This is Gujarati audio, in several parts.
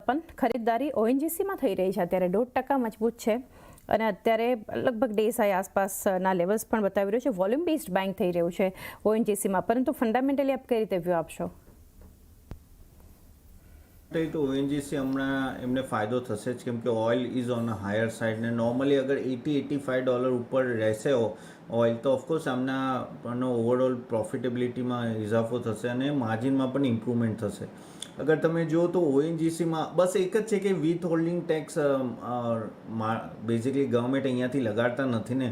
પણ ખરીદદારી ઓએનજીસીમાં થઈ રહી છે અત્યારે 1.5% મજબૂત છે અને અત્યારે લગભગ DSI આસપાસના લેવલ્સ પણ બતાવી રહ્યું છે. વોલ્યુમ બેઝડ બેંક થઈ રહ્યું છે ઓએનજીસીમાં, પરંતુ ફંડામેન્ટલી આપ કઈ રીતે વ્યૂ આપશો? તો ઓએનજીસી હમણાં એમને ફાયદો થશે જ, કેમ કે oil is on a higher side ને નોર્મલી અગર $80-85 ઉપર રહેશે ઓઇલ તો ઓફકોર્સ આમના ઓવરઓલ પ્રોફિટેબિલિટીમાં ઇઝાફો થશે અને માર્જિનમાં પણ ઇમ્પ્રુવમેન્ટ થશે. અગર તમે જુઓ તો ઓએનજીસીમાં બસ એક જ છે કે with holding tax basically government અહીંયાથી લગાડતા નથી ને.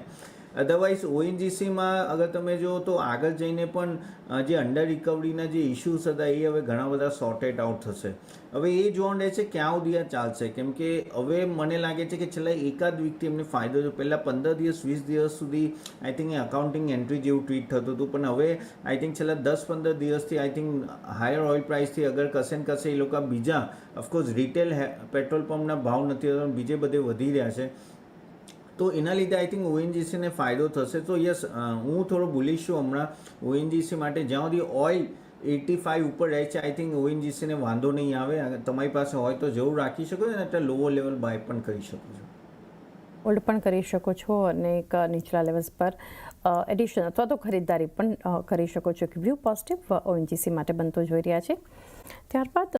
અધરવાઇઝ ઓએનજીસીમાં અગર તમે જુઓ તો આગળ જઈને પણ જે અંડર રિકવરીના જે ઇશ્યુઝ હતા એ હવે ઘણા બધા સોર્ટેડ આઉટ થશે. હવે એ જોવાનું રહે છે ક્યાં સુધી આ ચાલશે, કેમ કે હવે મને લાગે છે કે છેલ્લા એકાદ વીકથી એમને ફાયદો છે. પહેલાં 15 દિવસ 20 દિવસ સુધી I think A accounting entry જેવું ટ્રીટ થતું હતું, પણ હવે આઈ થિંક છેલ્લા 10-15 દિવસથી આઈ થિંક હાયર ઓઇલ પ્રાઇસથી અગર કશે ને કશે એ લોકો બીજા ઓફકોર્સ રિટેલ પેટ્રોલ પંપના ભાવ નથી થતા, બીજે બધે વધી રહ્યા છે, તો એના લીધે આઈ થિંક ઓએનજીસીને ફાયદો થશે. તો યસ, હું થોડો બુલિશ છું હમણાં ઓએનજીસી માટે. જ્યાં સુધી ઓઇલ 85 ઉપર રહે છે આઈ થિંક ઓએનજીસીને વાંધો નહીં આવે. તમારી પાસે હોય તો જરૂર રાખી શકો છો, અને એટલે લોઅર લેવલ બાય પણ કરી શકો છો, હોલ્ડ પણ કરી શકો છો અને એક નીચલા લેવલ્સ પર એડિશન અથવા તો ખરીદદારી પણ કરી શકો છો. કે વ્યૂ પોઝિટિવ ઓએનજીસી માટે બનતો જોઈ રહ્યા છે. ત્યારબાદ